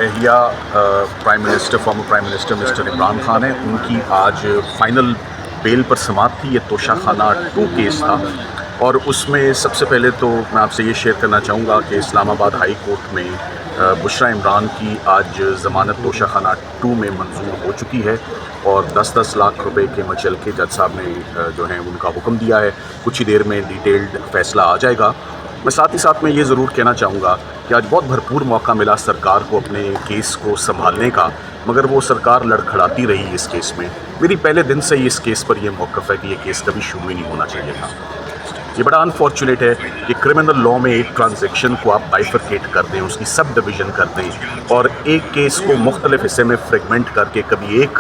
اہلیہ prime minister former prime minister mister Imran Khan ہیں، ان کی آج فائنل بیل پر سماعت تھی۔ یہ توشہ خانہ 2 کیس تھا، اور اس میں سب سے پہلے تو میں آپ سے یہ شیئر کرنا چاہوں گا کہ اسلام آباد ہائی کورٹ میں بشریٰ عمران کی آج ضمانت توشہ خانہ 2 میں منظور ہو چکی ہے، اور 10 لاکھ روپے کے مچل کے جج صاحب نے جو ہیں ان کا حکم دیا ہے۔ کچھ ہی دیر میں ڈیٹیلڈ فیصلہ آ جائے گا۔ میں ساتھ ہی ساتھ میں یہ ضرور کہنا چاہوں گا کہ آج بہت بھرپور موقع ملا سرکار کو اپنے کیس کو سنبھالنے کا، مگر وہ سرکار لڑکھڑاتی رہی اس کیس میں۔ میری پہلے دن سے ہی اس کیس پر یہ موقف ہے کہ یہ کیس کبھی شروع ہی نہیں ہونا چاہیے تھا۔ یہ بڑا انفارچونیٹ ہے کہ کرمنل لاء میں ایک ٹرانزیکشن کو آپ بائیفرکیٹ کر دیں، اس کی سب ڈویژن کر دیں، اور ایک کیس کو مختلف حصے میں فریگمنٹ کر کے کبھی ایک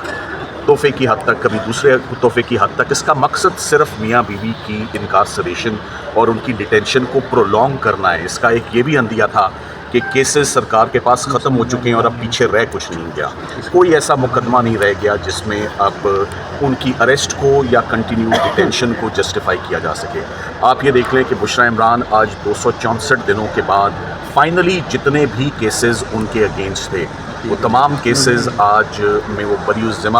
تحفے کی حد تک کبھی دوسرے تحفے کی حد تک۔ اس کا مقصد صرف میاں بیوی کی انکارسریشن اور ان کی ڈیٹینشن کو پرولونگ کرنا ہے۔ اس کا ایک یہ بھی اندیہ تھا کہ کیسز سرکار کے پاس ختم ہو چکے ہیں اور اب پیچھے رہ کچھ نہیں گیا، کوئی ایسا مقدمہ نہیں رہ گیا جس میں اب ان کی اریسٹ کو یا کنٹینیو ڈیٹینشن کو جسٹیفائی کیا جا سکے۔ آپ یہ دیکھ لیں کہ بشریٰ عمران آج 264 دنوں کے بعد فائنلی جتنے بھی کیسز ان کے اگینسٹ تھے وہ تمام کیسز آج میں وہ بری الذمہ،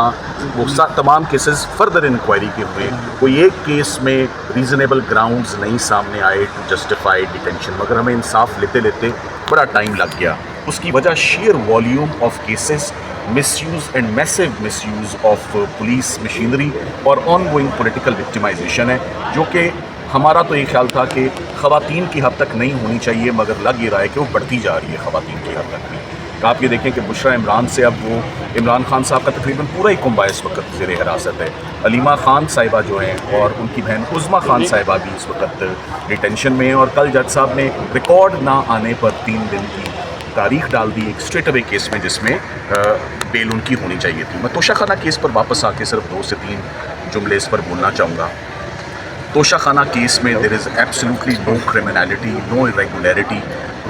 وہ تمام کیسز فردر انکوائری کے ہوئے۔ کوئی ایک کیس میں ریزنیبل گراؤنڈز نہیں سامنے آئے ٹو جسٹیفائی ڈیٹینشن، مگر ہمیں انصاف لیتے لیتے بڑا ٹائم لگ گیا۔ اس کی وجہ sheer volume of cases, misuse and massive misuse of police machinery اور آن گوئنگ پولیٹیکل وکٹمائزیشن ہے، جو کہ ہمارا تو یہ خیال تھا کہ خواتین کی حد تک نہیں ہونی چاہیے، مگر لگ یہ رہا ہے کہ وہ بڑھتی جا رہی ہے خواتین کی حد تک بھی۔ آپ یہ دیکھیں کہ بشریٰ عمران سے اب وہ عمران خان صاحب کا تقریباً پورا ہی کنبہ اس وقت زیر حراست ہے۔ علیمہ خان صاحبہ جو ہیں اور ان کی بہن عظمیٰ خان صاحبہ بھی اس وقت ڈیٹینشن میں ہیں، اور کل جج صاحب نے ریکارڈ نہ آنے پر 3 دن کی تاریخ ڈال دی ایک اسٹریٹ اوے کیس میں جس میں بیل ان کی ہونی چاہیے تھی۔ میں توشہ خانہ کیس پر واپس آ کے صرف 2 سے 3 جملے اس پر بولنا چاہوں گا۔ توشہ خانہ کیس میں there is absolutely no criminality, no irregularity۔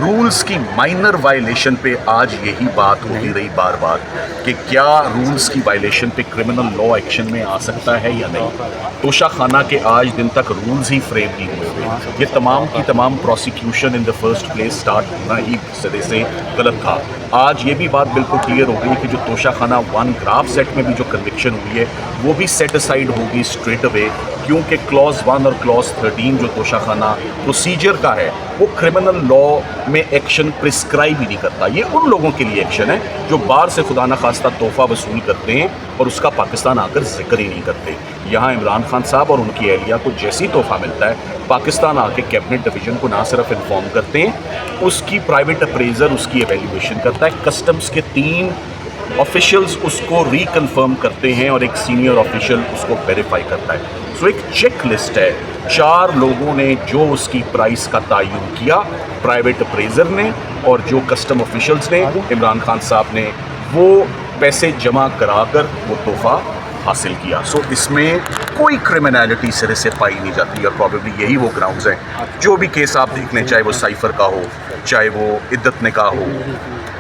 Rules کی مائنر وائلیشن پہ آج یہی بات ہوتی رہی بار بار کہ کیا رولز کی وائلیشن پہ کرمنل لاء ایکشن میں آ سکتا ہے یا نہیں۔ توشہ خانہ کے آج دن تک رولز ہی فریم نہیں ہوئے ہوئے، یہ تمام کی تمام prosecution in the first place start ہونا ہی سرے سے غلط تھا۔ آج یہ بھی بات بالکل کلیئر ہو گئی کہ جو توشہ خانہ 1 گراف سیٹ میں بھی جو کنوکشن ہوئی ہے وہ بھی سیٹ اسائیڈ ہوگی اسٹریٹ اوے، کیونکہ کلوز 1 اور کلوز 13 جو توشہ خانہ پروسیجر کا ہے وہ کرمنل لاء میں ایکشن پرسکرائب ہی نہیں کرتا۔ یہ ان لوگوں کے لیے ایکشن ہے جو باہر سے خدا نخواستہ تحفہ وصول کرتے ہیں اور اس کا پاکستان آ کر ذکر ہی نہیں کرتے۔ یہاں عمران خان صاحب اور ان کی اہلیہ کو جیسی تحفہ ملتا ہے پاکستان آ کے کیبنٹ ڈویژن کو نہ صرف انفارم کرتے ہیں، اس کی پرائیویٹ اپریزر اس کی ایویلیویشن کرتا ہے، کسٹمز کے 3 آفیشلز اس کو ریکنفرم کرتے ہیں اور ایک سینئر آفیشل اس کو ویریفائی کرتا ہے۔ سو ایک چیک لسٹ ہے، 4 لوگوں نے جو اس کی پرائس کا تعین کیا، پرائیویٹ اپریزر نے اور جو کسٹم آفیشلز نے، عمران خان صاحب نے وہ پیسے جمع کرا کر وہ تحفہ حاصل کیا۔ سو اس میں کوئی کرمنالٹی سرے سے پائی نہیں جاتی، اور پرابیبلی یہی وہ گراؤنڈز ہیں۔ جو بھی کیس آپ دیکھ لیں، چاہے وہ سائفر کا ہو، چاہے وہ عدت نکاح ہو،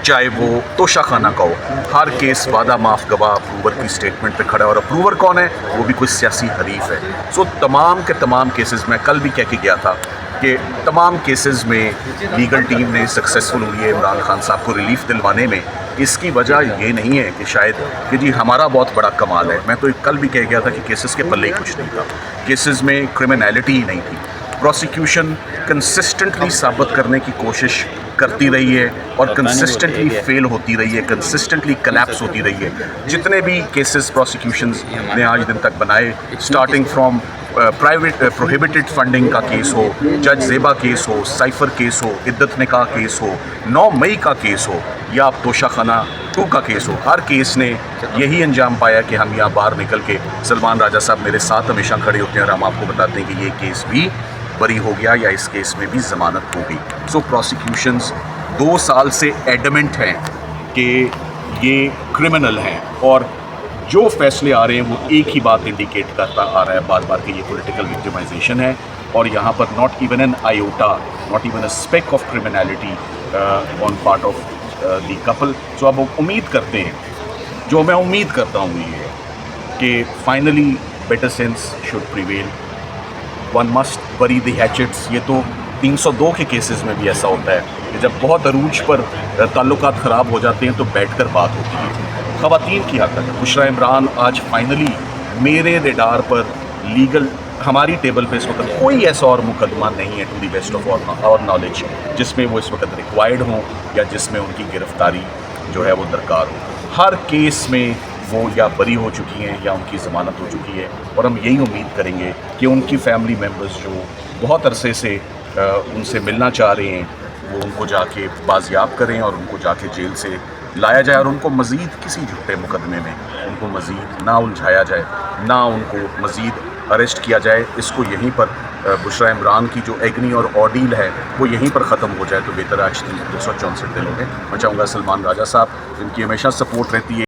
چاہے وہ توشہ خانہ کا ہو، ہر کیس وعدہ معاف گواہ اپروور کی سٹیٹمنٹ پہ کھڑا ہے، اور اپروور کون ہے؟ وہ بھی کوئی سیاسی حریف ہے۔ سو تمام کے تمام کیسز میں کل بھی کہہ کے گیا تھا کہ تمام کیسز میں لیگل ٹیم نے سکسیسفل ہوئی ہے عمران خان صاحب کو ریلیف دلوانے میں۔ اس کی وجہ یہ نہیں ہے کہ شاید کہ جی ہمارا بہت بڑا کمال ہے، میں تو کل بھی کہہ گیا تھا کہ کیسز کے پلے ہی کچھ نہیں تھا، کیسز میں کرمنالٹی ہی نہیں تھی۔ پروسیکیوشن کنسسٹنٹلی ثابت کرنے کی کوشش کرتی رہی ہے اور کنسسٹنٹلی فیل ہوتی رہی ہے، کنسسٹنٹلی کلیپس ہوتی رہی ہے۔ جتنے بھی کیسز پروسیکیوشنز نے آج دن تک بنائے، starting from private prohibited funding کا کیس ہو، جج زیبا کیس ہو، سائفر کیس ہو، عدت نکاح کیس ہو، 9 مئی کا کیس ہو، یا اب توشہ خانہ 2 کا کیس ہو، ہر کیس نے یہی انجام پایا کہ ہم یہاں باہر نکل کے سلمان راجہ صاحب میرے ساتھ ہمیشہ کھڑے ہوتے ہیں اور ہم آپ کو بتاتے ہیں کہ یہ کیس بھی بری ہو گیا یا اس کیس میں بھی ضمانت ہو گئی۔ سو پروسیکیوشنز 2 سال سے ایڈمنٹ ہیں کہ یہ کرمنل ہیں، اور جو فیصلے آ رہے ہیں وہ ایک ہی بات انڈیکیٹ کرتا آ رہا ہے بار بار کہ یہ پولیٹیکل وکٹمائزیشن ہے، اور یہاں پر not even an iota, not even a speck of criminality on part of the couple. So اب امید کرتے ہیں، جو میں امید کرتا ہوں یہ ہے کہ finally better sense should prevail, one must بری دی ہیچٹس۔ یہ تو 302 کے کیسز میں بھی ایسا ہوتا ہے کہ جب بہت عروج پر تعلقات خراب ہو جاتے ہیں تو بیٹھ کر بات ہوتی ہے. خواتین کی حد تک بشریٰ عمران آج فائنلی میرے ریڈار پر لیگل ہماری ٹیبل پہ اس وقت کوئی ایسا اور مقدمہ نہیں ہے ٹو دی بیسٹ آف اور نالج جس میں وہ اس وقت ریکوائرڈ ہوں یا جس میں ان کی گرفتاری جو ہے وہ درکار ہو. ہر کیس میں وہ یا بری ہو چکی ہیں یا ان کی ضمانت ہو چکی ہے, اور ہم یہی امید کریں گے کہ ان کی فیملی ممبرز جو بہت عرصے سے ان سے ملنا چاہ رہے ہیں وہ ان کو جا کے بازیاب کریں اور ان کو جا کے جیل سے لایا جائے, اور ان کو مزید کسی جھوٹے مقدمے میں ان کو مزید نہ الجھایا جائے, نہ ان کو مزید اریسٹ کیا جائے. اس کو یہیں پر بشریٰ عمران کی جو ایگنی اور آڈیل ہے وہ یہیں پر ختم ہو جائے تو بہتر. آج 264 دن ہو گئے. میں چاہوں گا سلمان راجہ صاحب جن کی ہمیشہ سپورٹ رہتی ہے